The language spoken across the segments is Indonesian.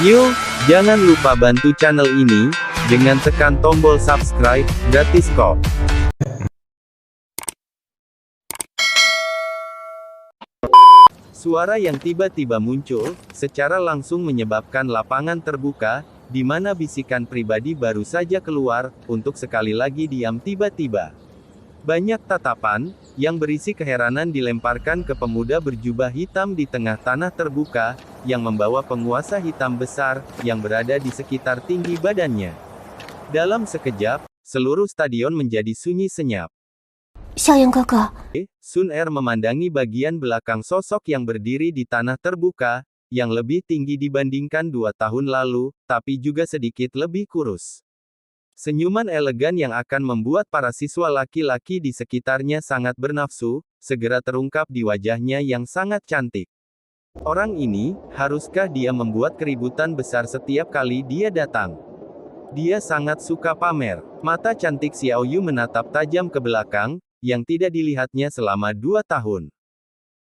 Yuk, jangan lupa bantu channel ini, dengan tekan tombol subscribe, gratis kok. Suara yang tiba-tiba muncul, secara langsung menyebabkan lapangan terbuka, di mana bisikan pribadi baru saja keluar, untuk sekali lagi diam tiba-tiba. Banyak tatapan, yang berisi keheranan dilemparkan ke pemuda berjubah hitam di tengah tanah terbuka, yang membawa penguasa hitam besar, yang berada di sekitar tinggi badannya. Dalam sekejap, seluruh stadion menjadi sunyi senyap. 校园哥哥， Sun Er memandangi bagian belakang sosok yang berdiri di tanah terbuka, yang lebih tinggi dibandingkan 2 tahun lalu, tapi juga sedikit lebih kurus. Senyuman elegan yang akan membuat para siswa laki-laki di sekitarnya sangat bernafsu, segera terungkap di wajahnya yang sangat cantik. Orang ini, haruskah dia membuat keributan besar setiap kali dia datang? Dia sangat suka pamer. Mata cantik Xiao Yu menatap tajam ke belakang, yang tidak dilihatnya selama 2 tahun.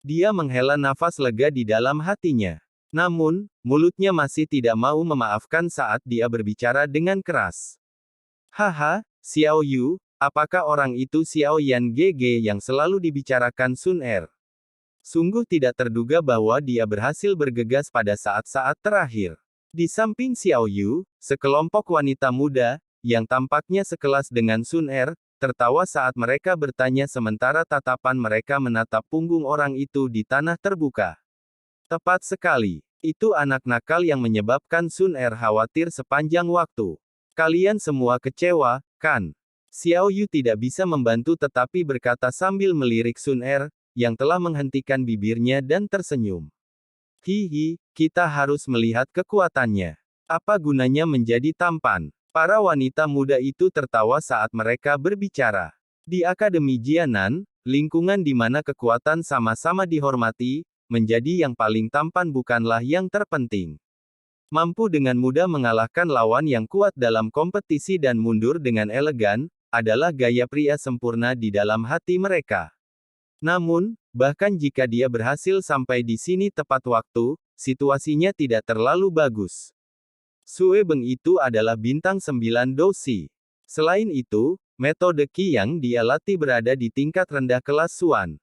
Dia menghela nafas lega di dalam hatinya. Namun, mulutnya masih tidak mau memaafkan saat dia berbicara dengan keras. Haha, Xiao Yu, apakah orang itu Xiao Yan GG yang selalu dibicarakan Sun Er? Sungguh tidak terduga bahwa dia berhasil bergegas pada saat-saat terakhir. Di samping Xiao Yu, sekelompok wanita muda, yang tampaknya sekelas dengan Sun Er, tertawa saat mereka bertanya sementara tatapan mereka menatap punggung orang itu di tanah terbuka. Tepat sekali. Itu anak nakal yang menyebabkan Sun Er khawatir sepanjang waktu. Kalian semua kecewa, kan? Xiao Yu tidak bisa membantu tetapi berkata sambil melirik Sun Er, yang telah menghentikan bibirnya dan tersenyum. Hihi, kita harus melihat kekuatannya. Apa gunanya menjadi tampan? Para wanita muda itu tertawa saat mereka berbicara. Di Akademi Jianan, lingkungan di mana kekuatan sama-sama dihormati, menjadi yang paling tampan bukanlah yang terpenting. Mampu dengan mudah mengalahkan lawan yang kuat dalam kompetisi dan mundur dengan elegan, adalah gaya pria sempurna di dalam hati mereka. Namun, bahkan jika dia berhasil sampai di sini tepat waktu, situasinya tidak terlalu bagus. Sue Beng itu adalah bintang 9 dosi. Selain itu, metode Qi yang dia latih berada di tingkat rendah kelas Suan.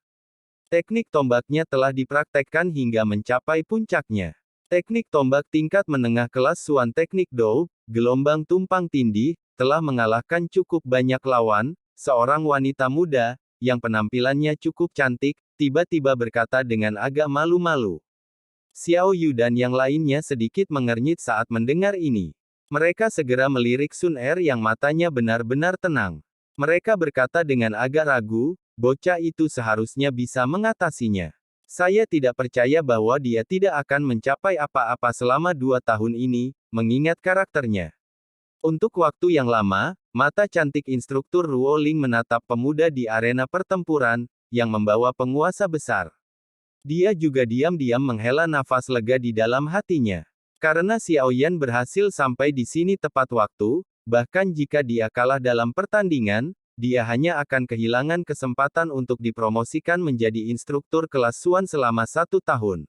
Teknik tombaknya telah dipraktekkan hingga mencapai puncaknya. Teknik tombak tingkat menengah kelas Suan teknik Dou, gelombang tumpang tindih, telah mengalahkan cukup banyak lawan. Seorang wanita muda, yang penampilannya cukup cantik, tiba-tiba berkata dengan agak malu-malu. Xiao Yu dan yang lainnya sedikit mengernyit saat mendengar ini. Mereka segera melirik Sun Er yang matanya benar-benar tenang. Mereka berkata dengan agak ragu, bocah itu seharusnya bisa mengatasinya. Saya tidak percaya bahwa dia tidak akan mencapai apa-apa selama 2 tahun ini, mengingat karakternya. Untuk waktu yang lama, mata cantik instruktur Ruo Ling menatap pemuda di arena pertempuran, yang membawa penguasa besar. Dia juga diam-diam menghela nafas lega di dalam hatinya. Karena Xiao Yan berhasil sampai di sini tepat waktu, bahkan jika dia kalah dalam pertandingan, dia hanya akan kehilangan kesempatan untuk dipromosikan menjadi instruktur kelas Suan selama 1 tahun.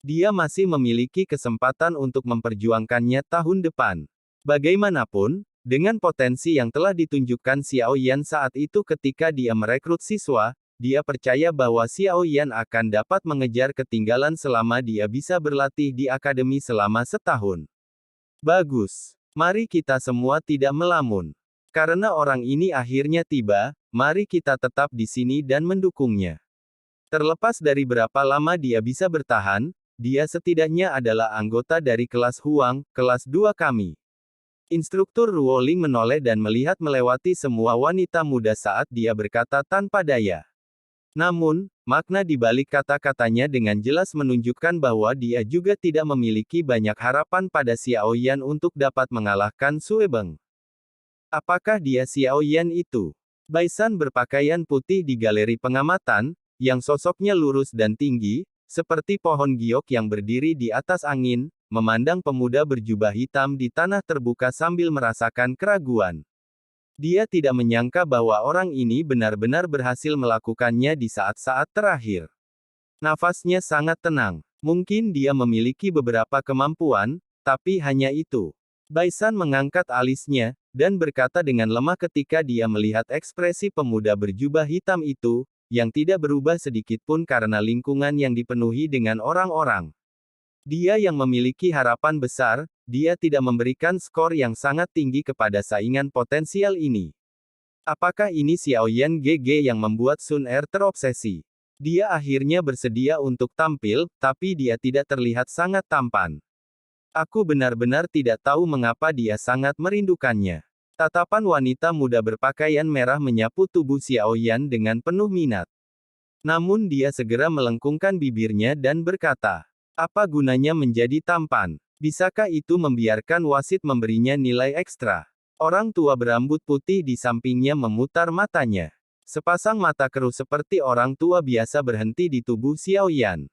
Dia masih memiliki kesempatan untuk memperjuangkannya tahun depan. Bagaimanapun, dengan potensi yang telah ditunjukkan Xiao Yan saat itu ketika dia merekrut siswa, dia percaya bahwa Xiao Yan akan dapat mengejar ketinggalan selama dia bisa berlatih di akademi selama setahun. Bagus. Mari kita semua tidak melamun. Karena orang ini akhirnya tiba, mari kita tetap di sini dan mendukungnya. Terlepas dari berapa lama dia bisa bertahan, dia setidaknya adalah anggota dari kelas Huang, kelas 2 kami. Instruktur Ruo Ling menoleh dan melihat melewati semua wanita muda saat dia berkata tanpa daya. Namun, makna di balik kata-katanya dengan jelas menunjukkan bahwa dia juga tidak memiliki banyak harapan pada Xiao Yan untuk dapat mengalahkan Sue Beng. Apakah dia Xiao Yan itu? Baisan berpakaian putih di galeri pengamatan, yang sosoknya lurus dan tinggi, seperti pohon giok yang berdiri di atas angin, memandang pemuda berjubah hitam di tanah terbuka sambil merasakan keraguan. Dia tidak menyangka bahwa orang ini benar-benar berhasil melakukannya di saat-saat terakhir. Nafasnya sangat tenang. Mungkin dia memiliki beberapa kemampuan, Tapi hanya itu. Baisan mengangkat alisnya, dan berkata dengan lemah ketika dia melihat ekspresi pemuda berjubah hitam itu, yang tidak berubah sedikitpun karena lingkungan yang dipenuhi dengan orang-orang. Dia yang memiliki harapan besar, dia tidak memberikan skor yang sangat tinggi kepada saingan potensial ini. Apakah ini Xiaoyan GG yang membuat Sun Er terobsesi? Dia akhirnya bersedia untuk tampil, tapi dia tidak terlihat sangat tampan. Aku benar-benar tidak tahu mengapa dia sangat merindukannya. Tatapan wanita muda berpakaian merah menyapu tubuh Xiaoyan dengan penuh minat. Namun dia segera melengkungkan bibirnya dan berkata, apa gunanya menjadi tampan? Bisakah itu membiarkan wasit memberinya nilai ekstra? Orang tua berambut putih di sampingnya memutar matanya. Sepasang mata keruh seperti orang tua biasa berhenti di tubuh Xiaoyan.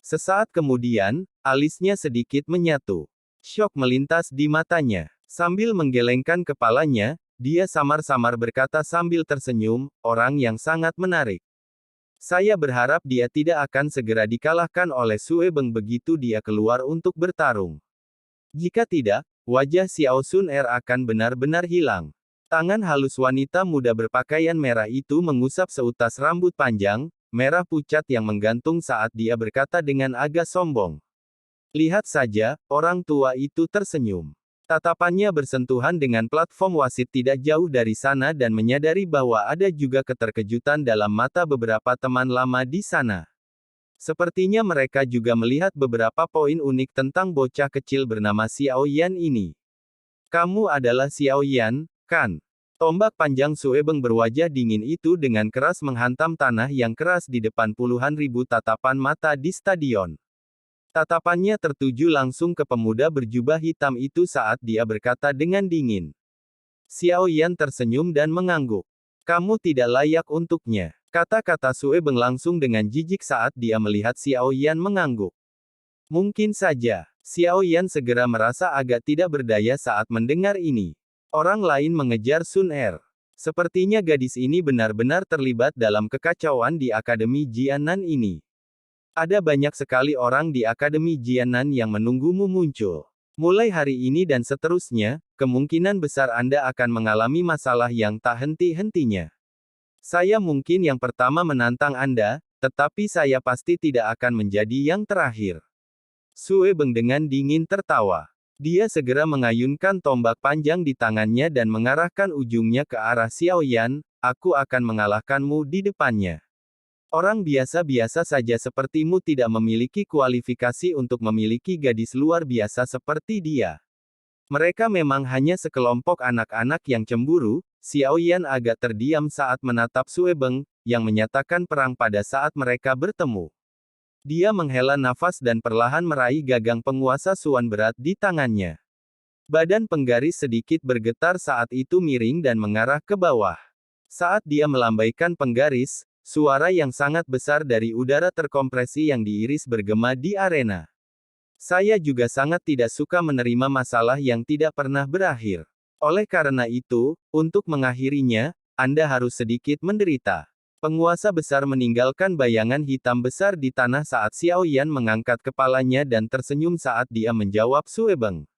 Sesaat kemudian, alisnya sedikit menyatu. Syok melintas di matanya. Sambil menggelengkan kepalanya, dia samar-samar berkata sambil tersenyum, orang yang sangat menarik. Saya berharap dia tidak akan segera dikalahkan oleh Sue Beng begitu dia keluar untuk bertarung. Jika tidak, wajah Xiao Sun Er akan benar-benar hilang. Tangan halus wanita muda berpakaian merah itu mengusap seutas rambut panjang, merah pucat yang menggantung saat dia berkata dengan agak sombong. Lihat saja, orang tua itu tersenyum. Tatapannya bersentuhan dengan platform wasit tidak jauh dari sana dan menyadari bahwa ada juga keterkejutan dalam mata beberapa teman lama di sana. Sepertinya mereka juga melihat beberapa poin unik tentang bocah kecil bernama Xiaoyan ini. Kamu adalah Xiaoyan, kan? Tombak panjang Sue Beng berwajah dingin itu dengan keras menghantam tanah yang keras di depan puluhan ribu tatapan mata di stadion. Tatapannya tertuju langsung ke pemuda berjubah hitam itu saat dia berkata dengan dingin. Xiaoyan tersenyum dan mengangguk. Kamu tidak layak untuknya. Kata-kata Sue Beng langsung dengan jijik saat dia melihat Xiaoyan mengangguk. Mungkin saja, Xiaoyan segera merasa agak tidak berdaya saat mendengar ini. Orang lain mengejar Sun Er. Sepertinya gadis ini benar-benar terlibat dalam kekacauan di Akademi Jianan ini. Ada banyak sekali orang di Akademi Jianan yang menunggumu muncul. Mulai hari ini dan seterusnya, kemungkinan besar Anda akan mengalami masalah yang tak henti-hentinya. Saya mungkin yang pertama menantang Anda, tetapi saya pasti tidak akan menjadi yang terakhir. Sue Beng dengan dingin tertawa. Dia segera mengayunkan tombak panjang di tangannya dan mengarahkan ujungnya ke arah Xiaoyan, aku akan mengalahkanmu di depannya. Orang biasa-biasa saja sepertimu tidak memiliki kualifikasi untuk memiliki gadis luar biasa seperti dia. Mereka memang hanya sekelompok anak-anak yang cemburu. Xiaoyan agak terdiam saat menatap Sue Beng, yang menyatakan perang pada saat mereka bertemu. Dia menghela nafas dan perlahan meraih gagang penguasa Suan berat di tangannya. Badan penggaris sedikit bergetar saat itu miring dan mengarah ke bawah. Saat dia melambaikan penggaris, suara yang sangat besar dari udara terkompresi yang diiris bergema di arena. Saya juga sangat tidak suka menerima masalah yang tidak pernah berakhir. Oleh karena itu, untuk mengakhirinya, Anda harus sedikit menderita. Penguasa besar meninggalkan bayangan hitam besar di tanah saat Xiaoyan mengangkat kepalanya dan tersenyum saat dia menjawab Sue Beng.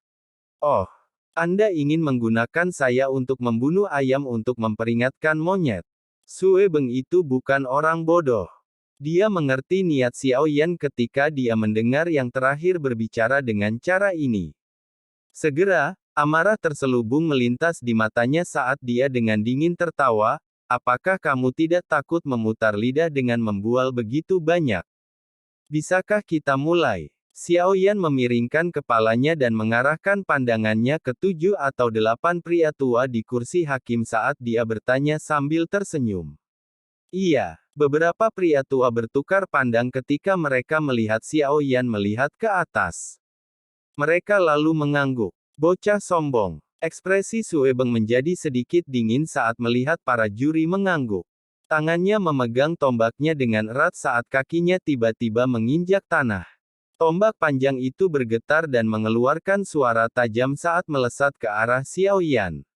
Oh, Anda ingin menggunakan saya untuk membunuh ayam untuk memperingatkan monyet. Sue Beng itu bukan orang bodoh. Dia mengerti niat Xiaoyan ketika dia mendengar yang terakhir berbicara dengan cara ini. Segera, amarah terselubung melintas di matanya saat dia dengan dingin tertawa, apakah kamu tidak takut memutar lidah dengan membual begitu banyak? Bisakah kita mulai? Xiaoyan memiringkan kepalanya dan mengarahkan pandangannya ke 7 atau 8 pria tua di kursi hakim saat dia bertanya sambil tersenyum. Iya, beberapa pria tua bertukar pandang ketika mereka melihat Xiaoyan melihat ke atas. Mereka lalu mengangguk. Bocah sombong. Ekspresi Sue Beng menjadi sedikit dingin saat melihat para juri mengangguk. Tangannya memegang tombaknya dengan erat saat kakinya tiba-tiba menginjak tanah. Tombak panjang itu bergetar dan mengeluarkan suara tajam saat melesat ke arah Xiaoyan.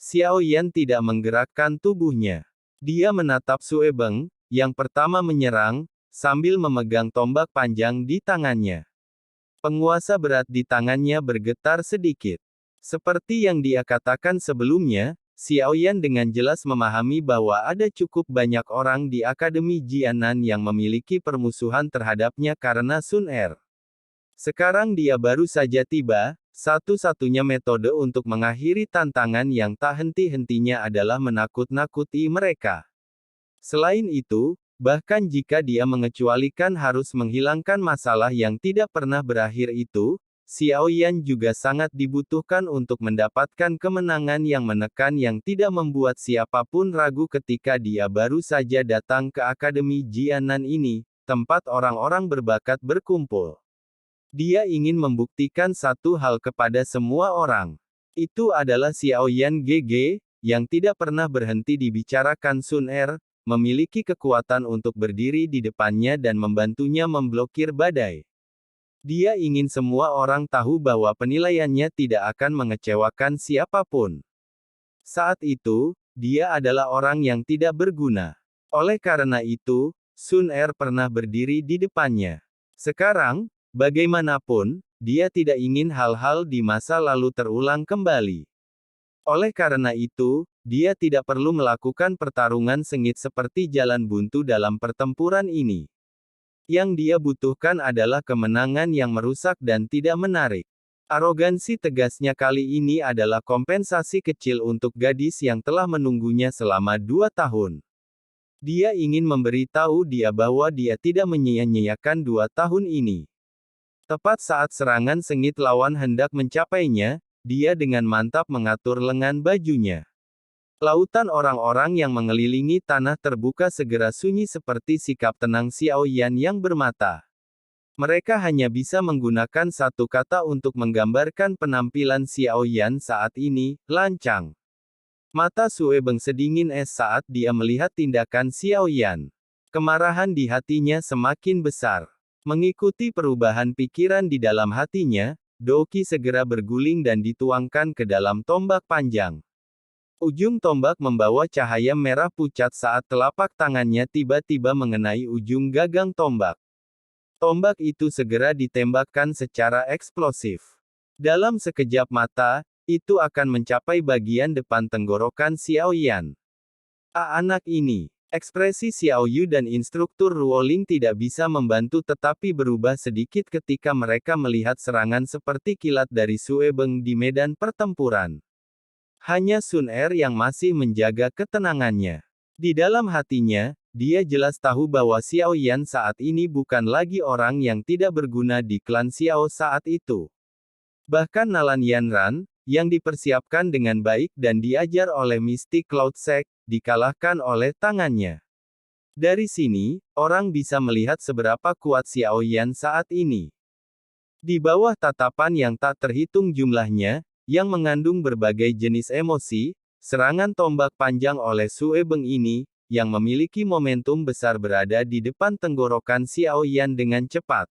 Xiaoyan tidak menggerakkan tubuhnya. Dia menatap Sue Beng, yang pertama menyerang, sambil memegang tombak panjang di tangannya. Penguasa berat di tangannya bergetar sedikit. Seperti yang dia katakan sebelumnya, Xiaoyan dengan jelas memahami bahwa ada cukup banyak orang di Akademi Jianan yang memiliki permusuhan terhadapnya karena Sun Er. Sekarang dia baru saja tiba, satu-satunya metode untuk mengakhiri tantangan yang tak henti-hentinya adalah menakut-nakuti mereka. Selain itu, bahkan jika dia mengecualikan harus menghilangkan masalah yang tidak pernah berakhir itu, Xiaoyan juga sangat dibutuhkan untuk mendapatkan kemenangan yang menekan yang tidak membuat siapapun ragu ketika dia baru saja datang ke Akademi Jianan ini, tempat orang-orang berbakat berkumpul. Dia ingin membuktikan satu hal kepada semua orang. Itu adalah Xiaoyan GG, yang tidak pernah berhenti dibicarakan Sun Er, memiliki kekuatan untuk berdiri di depannya dan membantunya memblokir badai. Dia ingin semua orang tahu bahwa penilaiannya tidak akan mengecewakan siapapun. Saat itu, dia adalah orang yang tidak berguna. Oleh karena itu, Sun Er pernah berdiri di depannya. Sekarang, bagaimanapun, dia tidak ingin hal-hal di masa lalu terulang kembali. Oleh karena itu, dia tidak perlu melakukan pertarungan sengit seperti jalan buntu dalam pertempuran ini. Yang dia butuhkan adalah kemenangan yang merusak dan tidak menarik. Arogansi tegasnya kali ini adalah kompensasi kecil untuk gadis yang telah menunggunya selama 2 tahun. Dia ingin memberitahu dia bahwa dia tidak menyia-nyiakan 2 tahun ini. Tepat saat serangan sengit lawan hendak mencapainya, dia dengan mantap mengatur lengan bajunya. Lautan orang-orang yang mengelilingi tanah terbuka segera sunyi seperti sikap tenang Xiaoyan yang bermata. Mereka hanya bisa menggunakan satu kata untuk menggambarkan penampilan Xiaoyan saat ini, lancang. Mata Suebeng sedingin es saat dia melihat tindakan Xiaoyan. Kemarahan di hatinya semakin besar. Mengikuti perubahan pikiran di dalam hatinya, Doqi segera berguling dan dituangkan ke dalam tombak panjang. Ujung tombak membawa cahaya merah pucat saat telapak tangannya tiba-tiba mengenai ujung gagang tombak. Tombak itu segera ditembakkan secara eksplosif. Dalam sekejap mata, itu akan mencapai bagian depan tenggorokan Xiaoyan. Anak ini. Ekspresi Xiaoyu dan instruktur Ruoling tidak bisa membantu tetapi berubah sedikit ketika mereka melihat serangan seperti kilat dari Suebeng di medan pertempuran. Hanya Sun Er yang masih menjaga ketenangannya. Di dalam hatinya, dia jelas tahu bahwa Xiaoyan saat ini bukan lagi orang yang tidak berguna di klan Xiao saat itu. Bahkan Nalan Yanran, yang dipersiapkan dengan baik dan diajar oleh Mystic Cloud Sect, dikalahkan oleh tangannya. Dari sini, orang bisa melihat seberapa kuat Xiaoyan saat ini. Di bawah tatapan yang tak terhitung jumlahnya, yang mengandung berbagai jenis emosi, serangan tombak panjang oleh Suebeng ini, yang memiliki momentum besar berada di depan tenggorokan Xiaoyan dengan cepat.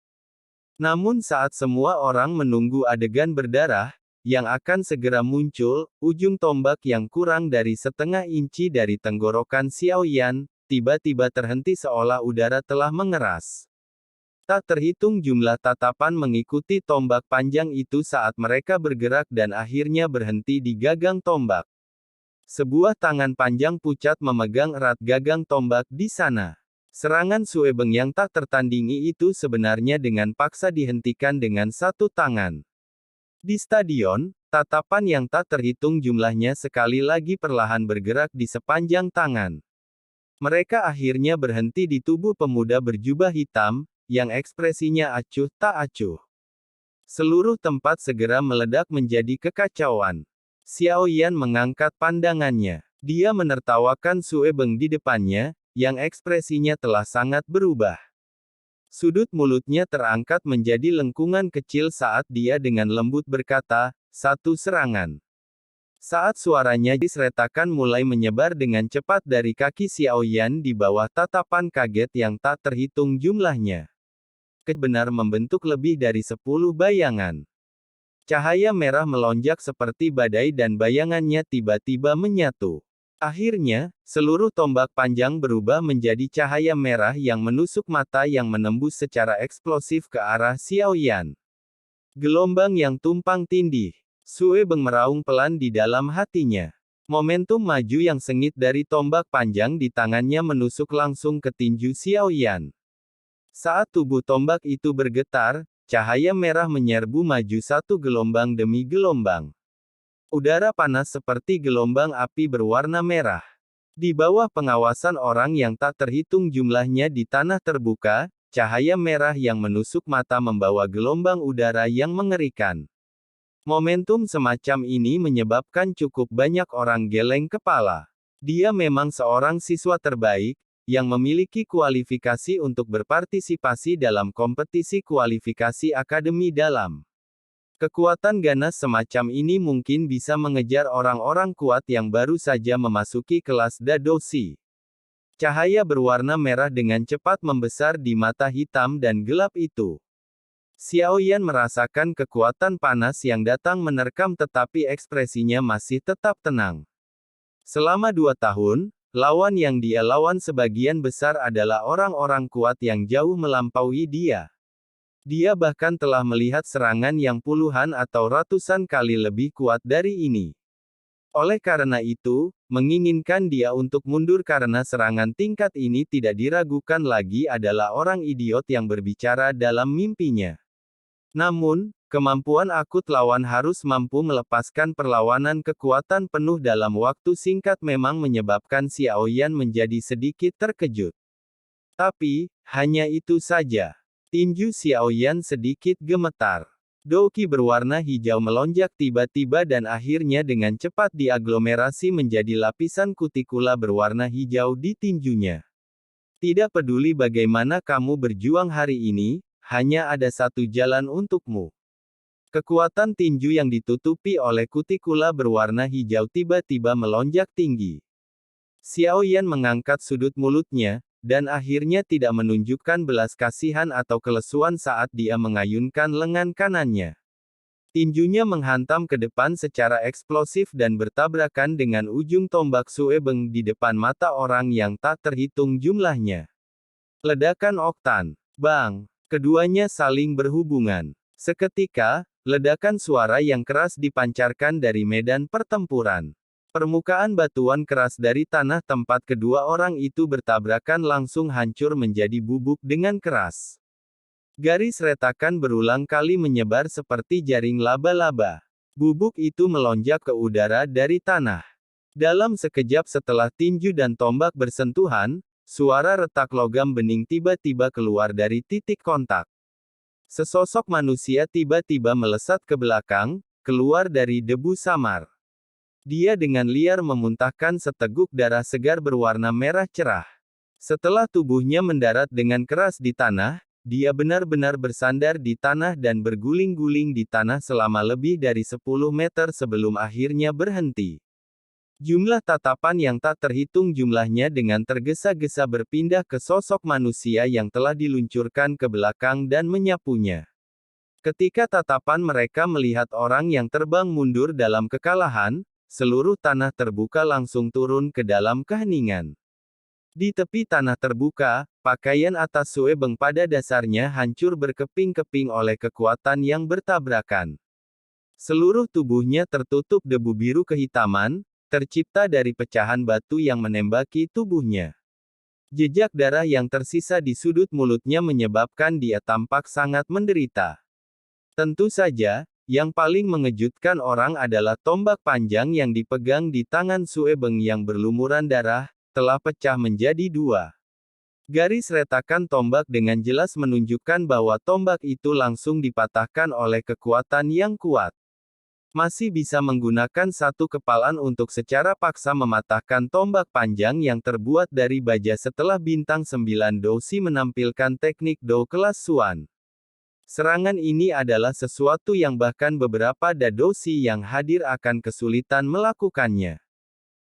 Namun saat semua orang menunggu adegan berdarah, yang akan segera muncul, ujung tombak yang kurang dari setengah inci dari tenggorokan Xiaoyan, tiba-tiba terhenti seolah udara telah mengeras. Tak terhitung jumlah tatapan mengikuti tombak panjang itu saat mereka bergerak dan akhirnya berhenti di gagang tombak. Sebuah tangan panjang pucat memegang erat gagang tombak di sana. Serangan Suebeng yang tak tertandingi itu sebenarnya dengan paksa dihentikan dengan satu tangan. Di stadion, tatapan yang tak terhitung jumlahnya sekali lagi perlahan bergerak di sepanjang tangan. Mereka akhirnya berhenti di tubuh pemuda berjubah hitam, yang ekspresinya acuh tak acuh. Seluruh tempat segera meledak menjadi kekacauan. Xiaoyan mengangkat pandangannya. Dia menertawakan Suebeng di depannya, yang ekspresinya telah sangat berubah. Sudut mulutnya terangkat menjadi lengkungan kecil saat dia dengan lembut berkata, "Satu serangan." Saat suaranya disretakan mulai menyebar dengan cepat dari kaki Xiaoyan di bawah tatapan kaget yang tak terhitung jumlahnya. Benar membentuk lebih dari 10 bayangan. Cahaya merah melonjak seperti badai dan bayangannya tiba-tiba menyatu. Akhirnya, seluruh tombak panjang berubah menjadi cahaya merah yang menusuk mata yang menembus secara eksplosif ke arah Xiaoyan. Gelombang yang tumpang tindih. Sue Beng meraung pelan di dalam hatinya. Momentum maju yang sengit dari tombak panjang di tangannya menusuk langsung ke tinju Xiaoyan. Saat tubuh tombak itu bergetar, cahaya merah menyerbu maju satu gelombang demi gelombang. Udara panas seperti gelombang api berwarna merah. Di bawah pengawasan orang yang tak terhitung jumlahnya di tanah terbuka, cahaya merah yang menusuk mata membawa gelombang udara yang mengerikan. Momentum semacam ini menyebabkan cukup banyak orang geleng kepala. Dia memang seorang siswa terbaik, yang memiliki kualifikasi untuk berpartisipasi dalam kompetisi kualifikasi akademi dalam. Kekuatan ganas semacam ini mungkin bisa mengejar orang-orang kuat yang baru saja memasuki kelas Dadoshi. Cahaya berwarna merah dengan cepat membesar di mata hitam dan gelap itu. Xiaoyan merasakan kekuatan panas yang datang menerkam tetapi ekspresinya masih tetap tenang. Selama 2 tahun, lawan yang dia lawan sebagian besar adalah orang-orang kuat yang jauh melampaui dia. Dia bahkan telah melihat serangan yang puluhan atau ratusan kali lebih kuat dari ini. Oleh karena itu, menginginkan dia untuk mundur karena serangan tingkat ini tidak diragukan lagi adalah orang idiot yang berbicara dalam mimpinya. Namun, kemampuan akut lawan harus mampu melepaskan perlawanan kekuatan penuh dalam waktu singkat memang menyebabkan Xiaoyan menjadi sedikit terkejut. Tapi, hanya itu saja. Tinju Xiaoyan sedikit gemetar. Douki berwarna hijau melonjak tiba-tiba dan akhirnya dengan cepat diaglomerasi menjadi lapisan kutikula berwarna hijau di tinjunya. Tidak peduli bagaimana kamu berjuang hari ini, hanya ada satu jalan untukmu. Kekuatan tinju yang ditutupi oleh kutikula berwarna hijau tiba-tiba melonjak tinggi. Xiaoyan mengangkat sudut mulutnya, dan akhirnya tidak menunjukkan belas kasihan atau kelesuan saat dia mengayunkan lengan kanannya. Tinjunya menghantam ke depan secara eksplosif dan bertabrakan dengan ujung tombak Sue Beng di depan mata orang yang tak terhitung jumlahnya. Ledakan oktan. Bang! Keduanya saling berhubungan. Seketika, ledakan suara yang keras dipancarkan dari medan pertempuran. Permukaan batuan keras dari tanah tempat kedua orang itu bertabrakan langsung hancur menjadi bubuk dengan keras. Garis retakan berulang kali menyebar seperti jaring laba-laba. Bubuk itu melonjak ke udara dari tanah. Dalam sekejap setelah tinju dan tombak bersentuhan, suara retak logam bening tiba-tiba keluar dari titik kontak. Sesosok manusia tiba-tiba melesat ke belakang, keluar dari debu samar. Dia dengan liar memuntahkan seteguk darah segar berwarna merah cerah. Setelah tubuhnya mendarat dengan keras di tanah, dia benar-benar bersandar di tanah dan berguling-guling di tanah selama lebih dari 10 meter sebelum akhirnya berhenti. Jumlah tatapan yang tak terhitung jumlahnya dengan tergesa-gesa berpindah ke sosok manusia yang telah diluncurkan ke belakang dan menyapunya. Ketika tatapan mereka melihat orang yang terbang mundur dalam kekalahan, seluruh tanah terbuka langsung turun ke dalam keheningan. Di tepi tanah terbuka, pakaian atas Sue Beng pada dasarnya hancur berkeping-keping oleh kekuatan yang bertabrakan. Seluruh tubuhnya tertutup debu biru kehitaman, tercipta dari pecahan batu yang menembaki tubuhnya. Jejak darah yang tersisa di sudut mulutnya menyebabkan dia tampak sangat menderita. Tentu saja, yang paling mengejutkan orang adalah tombak panjang yang dipegang di tangan Sue Beng yang berlumuran darah, telah pecah menjadi 2. Garis retakan tombak dengan jelas menunjukkan bahwa tombak itu langsung dipatahkan oleh kekuatan yang kuat. Masih bisa menggunakan satu kepalan untuk secara paksa mematahkan tombak panjang yang terbuat dari baja setelah bintang 9 Doushi menampilkan teknik Dou kelas Xuan. Serangan ini adalah sesuatu yang bahkan beberapa Dadoshi yang hadir akan kesulitan melakukannya.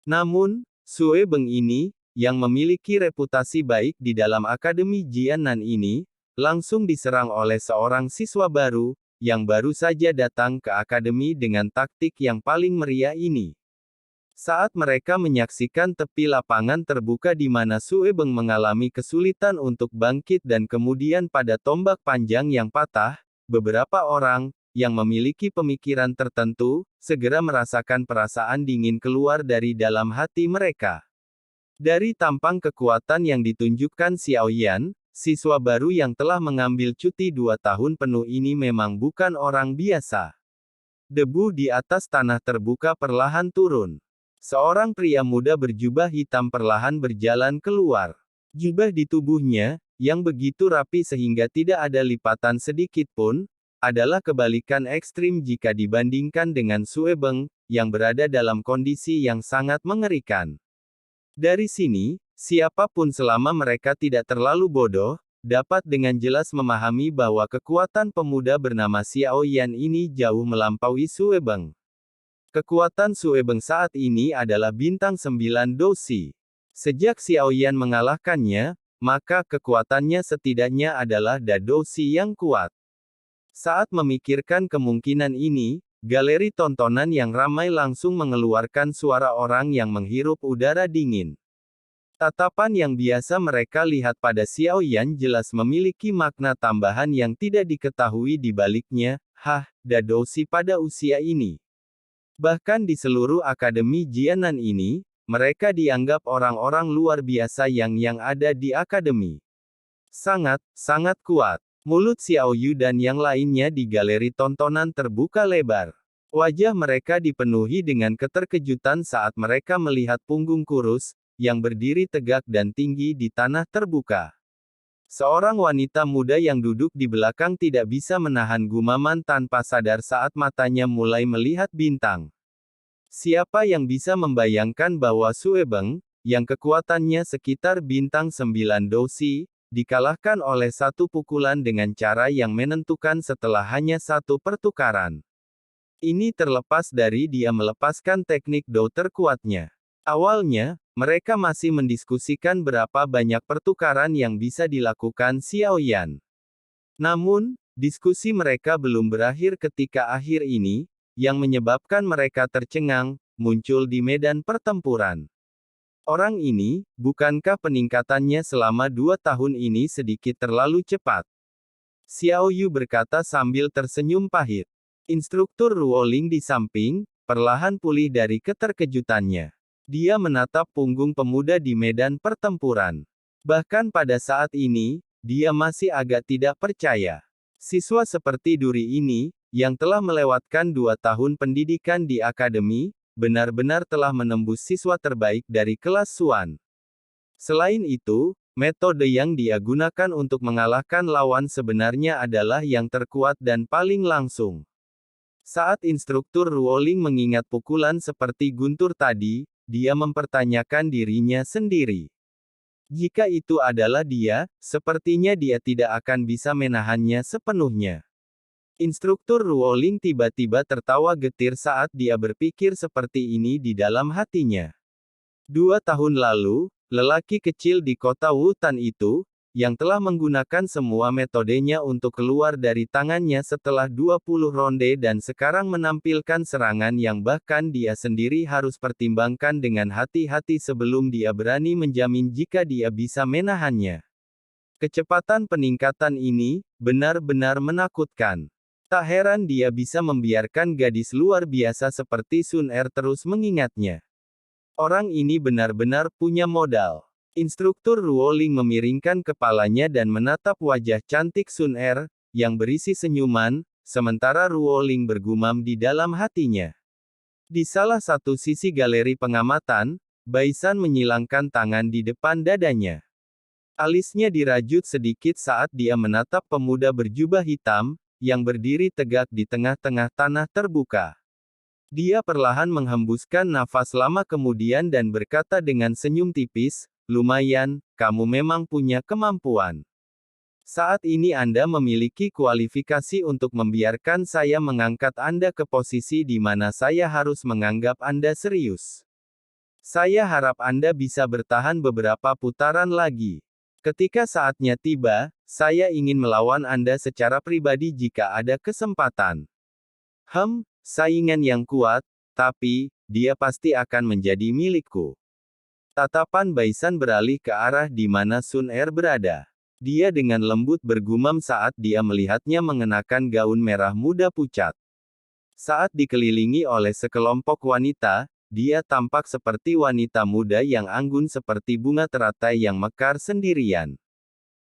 Namun, Sue Beng ini, yang memiliki reputasi baik di dalam Akademi Jianan ini, langsung diserang oleh seorang siswa baru, yang baru saja datang ke akademi dengan taktik yang paling meriah ini. Saat mereka menyaksikan tepi lapangan terbuka di mana Sue Beng mengalami kesulitan untuk bangkit dan kemudian pada tombak panjang yang patah, beberapa orang, yang memiliki pemikiran tertentu, segera merasakan perasaan dingin keluar dari dalam hati mereka. Dari tampang kekuatan yang ditunjukkan Xiao Yan, siswa baru yang telah mengambil cuti 2 tahun penuh ini memang bukan orang biasa. Debu di atas tanah terbuka perlahan turun. Seorang pria muda berjubah hitam perlahan berjalan keluar. Jubah di tubuhnya, yang begitu rapi sehingga tidak ada lipatan sedikit pun, adalah kebalikan ekstrim jika dibandingkan dengan Sue Beng, yang berada dalam kondisi yang sangat mengerikan. Dari sini, siapapun selama mereka tidak terlalu bodoh, dapat dengan jelas memahami bahwa kekuatan pemuda bernama Xiao Yan ini jauh melampaui Sue Beng. Kekuatan Sue Beng saat ini adalah bintang 9 dosi. Sejak Xiao Yan mengalahkannya, maka kekuatannya setidaknya adalah Da dosi yang kuat. Saat memikirkan kemungkinan ini, galeri tontonan yang ramai langsung mengeluarkan suara orang yang menghirup udara dingin. Tatapan yang biasa mereka lihat pada Xiao Yan jelas memiliki makna tambahan yang tidak diketahui di baliknya. Da dosi pada usia ini. Bahkan di seluruh akademi Jianan ini, mereka dianggap orang-orang luar biasa yang ada di akademi. Sangat kuat. Mulut Xiao Yu dan yang lainnya di galeri tontonan terbuka lebar. Wajah mereka dipenuhi dengan keterkejutan saat mereka melihat punggung kurus, yang berdiri tegak dan tinggi di tanah terbuka. Seorang wanita muda yang duduk di belakang tidak bisa menahan gumaman tanpa sadar saat matanya mulai melihat bintang. Siapa yang bisa membayangkan bahwa Sue Beng, yang kekuatannya sekitar bintang 9 dosi, dikalahkan oleh satu pukulan dengan cara yang menentukan setelah hanya satu pertukaran. Ini terlepas dari dia melepaskan teknik do terkuatnya. Awalnya, mereka masih mendiskusikan berapa banyak pertukaran yang bisa dilakukan Xiao Yan. Namun, diskusi mereka belum berakhir ketika akhir ini, yang menyebabkan mereka tercengang, muncul di medan pertempuran. Orang ini, bukankah peningkatannya selama 2 tahun ini sedikit terlalu cepat? Xiao Yu berkata sambil tersenyum pahit. Instruktur Ruoling di samping, perlahan pulih dari keterkejutannya. Dia menatap punggung pemuda di medan pertempuran. Bahkan pada saat ini, dia masih agak tidak percaya. Siswa seperti Duri ini, yang telah melewatkan 2 tahun pendidikan di akademi, benar-benar telah menembus siswa terbaik dari kelas Xuan. Selain itu, metode yang dia gunakan untuk mengalahkan lawan sebenarnya adalah yang terkuat dan paling langsung. Saat instruktur Ruoling mengingat pukulan seperti guntur tadi, dia mempertanyakan dirinya sendiri. Jika itu adalah dia, sepertinya dia tidak akan bisa menahannya sepenuhnya. Instruktur Ruoling tiba-tiba tertawa getir saat dia berpikir seperti ini di dalam hatinya. 2 tahun lalu, lelaki kecil di kota Wutan itu, yang telah menggunakan semua metodenya untuk keluar dari tangannya setelah 20 ronde dan sekarang menampilkan serangan yang bahkan dia sendiri harus pertimbangkan dengan hati-hati sebelum dia berani menjamin jika dia bisa menahannya. Kecepatan peningkatan ini, benar-benar menakutkan. Tak heran dia bisa membiarkan gadis luar biasa seperti Sun Er terus mengingatnya. Orang ini benar-benar punya modal. Instruktur Ruoling memiringkan kepalanya dan menatap wajah cantik Sun Er, yang berisi senyuman, sementara Ruoling bergumam di dalam hatinya. Di salah satu sisi galeri pengamatan, Baisan menyilangkan tangan di depan dadanya. Alisnya dirajut sedikit saat dia menatap pemuda berjubah hitam, yang berdiri tegak di tengah-tengah tanah terbuka. Dia perlahan menghembuskan nafas lama kemudian dan berkata dengan senyum tipis, "Lumayan, kamu memang punya kemampuan. Saat ini Anda memiliki kualifikasi untuk membiarkan saya mengangkat Anda ke posisi di mana saya harus menganggap Anda serius. Saya harap Anda bisa bertahan beberapa putaran lagi. Ketika saatnya tiba, saya ingin melawan Anda secara pribadi jika ada kesempatan." Saingan yang kuat, tapi, dia pasti akan menjadi milikku. Tatapan Baisan beralih ke arah di mana Sun Er berada. Dia dengan lembut bergumam saat dia melihatnya mengenakan gaun merah muda pucat. Saat dikelilingi oleh sekelompok wanita, dia tampak seperti wanita muda yang anggun seperti bunga teratai yang mekar sendirian.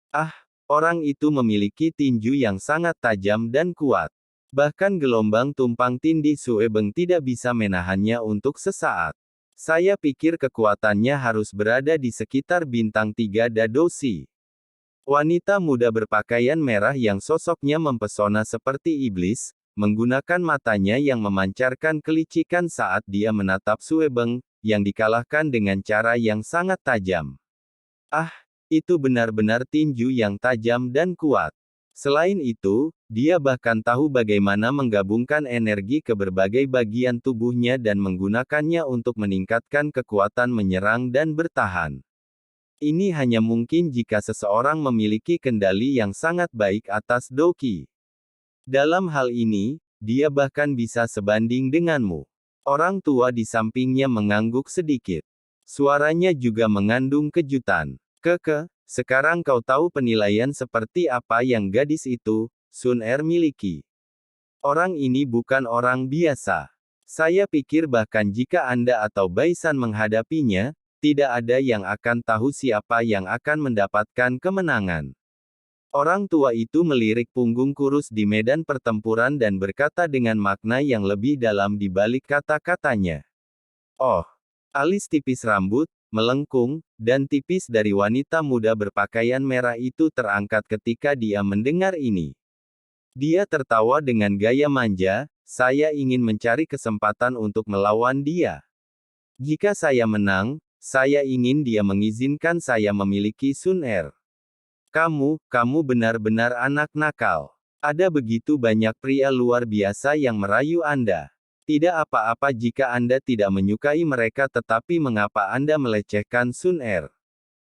Ah, orang itu memiliki tinju yang sangat tajam dan kuat. Bahkan gelombang tumpang tindih Suebeng tidak bisa menahannya untuk sesaat. Saya pikir kekuatannya harus berada di sekitar bintang 3 Dadosi. Wanita muda berpakaian merah yang sosoknya mempesona seperti iblis, menggunakan matanya yang memancarkan kelicikan saat dia menatap Suebeng, yang dikalahkan dengan cara yang sangat tajam. Ah, itu benar-benar tinju yang tajam dan kuat. Selain itu, dia bahkan tahu bagaimana menggabungkan energi ke berbagai bagian tubuhnya dan menggunakannya untuk meningkatkan kekuatan menyerang dan bertahan. Ini hanya mungkin jika seseorang memiliki kendali yang sangat baik atas Doki. Dalam hal ini, dia bahkan bisa sebanding denganmu. Orang tua di sampingnya mengangguk sedikit. Suaranya juga mengandung kejutan. Sekarang kau tahu penilaian seperti apa yang gadis itu, Sun Er miliki. Orang ini bukan orang biasa. Saya pikir bahkan jika Anda atau Baisan menghadapinya, tidak ada yang akan tahu siapa yang akan mendapatkan kemenangan. Orang tua itu melirik punggung kurus di medan pertempuran dan berkata dengan makna yang lebih dalam di balik kata-katanya. Oh, alis tipis rambut, melengkung, dan tipis dari wanita muda berpakaian merah itu terangkat ketika dia mendengar ini. Dia tertawa dengan gaya manja, saya ingin mencari kesempatan untuk melawan dia. Jika saya menang, saya ingin dia mengizinkan saya memiliki Sun Er. Kamu benar-benar anak nakal. Ada begitu banyak pria luar biasa yang merayu Anda. Tidak apa-apa jika Anda tidak menyukai mereka, tetapi mengapa Anda melecehkan Sun Er?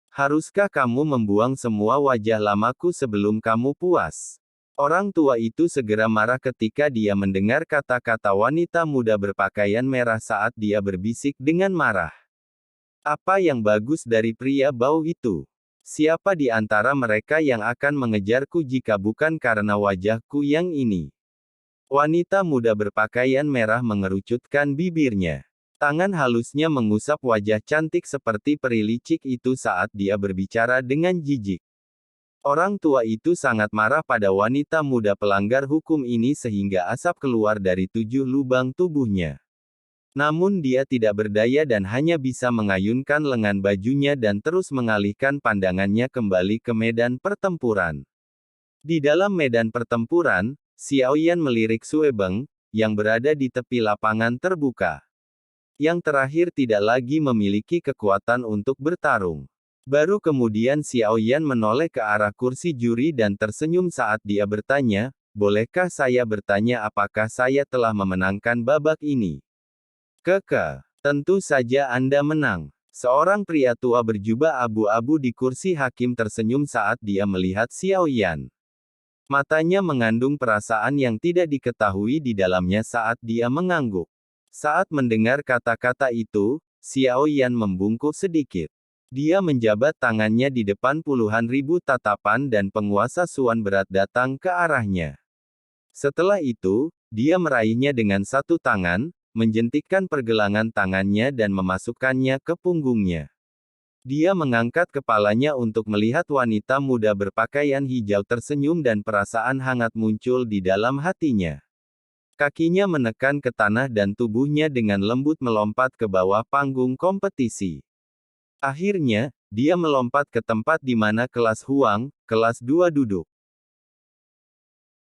Haruskah kamu membuang semua wajah lamaku sebelum kamu puas? Orang tua itu segera marah ketika dia mendengar kata-kata wanita muda berpakaian merah saat dia berbisik dengan marah. Apa yang bagus dari pria bau itu? Siapa di antara mereka yang akan mengejarku jika bukan karena wajahku yang ini? Wanita muda berpakaian merah mengerucutkan bibirnya. Tangan halusnya mengusap wajah cantik seperti peri licik itu saat dia berbicara dengan jijik. Orang tua itu sangat marah pada wanita muda pelanggar hukum ini sehingga asap keluar dari 7 lubang tubuhnya. Namun dia tidak berdaya dan hanya bisa mengayunkan lengan bajunya dan terus mengalihkan pandangannya kembali ke medan pertempuran. Di dalam medan pertempuran, Xiaoyan melirik Suebeng, yang berada di tepi lapangan terbuka. Yang terakhir tidak lagi memiliki kekuatan untuk bertarung. Baru kemudian Xiaoyan menoleh ke arah kursi juri dan tersenyum saat dia bertanya, bolehkah saya bertanya apakah saya telah memenangkan babak ini? Tentu saja Anda menang. Seorang pria tua berjubah abu-abu di kursi hakim tersenyum saat dia melihat Xiaoyan. Matanya mengandung perasaan yang tidak diketahui di dalamnya saat dia mengangguk. Saat mendengar kata-kata itu, Xiaoyan membungkuk sedikit. Dia menjabat tangannya di depan puluhan ribu tatapan dan penguasa Suan berat datang ke arahnya. Setelah itu, dia meraihnya dengan satu tangan, menjentikkan pergelangan tangannya dan memasukkannya ke punggungnya. Dia mengangkat kepalanya untuk melihat wanita muda berpakaian hijau tersenyum dan perasaan hangat muncul di dalam hatinya. Kakinya menekan ke tanah dan tubuhnya dengan lembut melompat ke bawah panggung kompetisi. Akhirnya, dia melompat ke tempat di mana kelas Huang, kelas 2 duduk.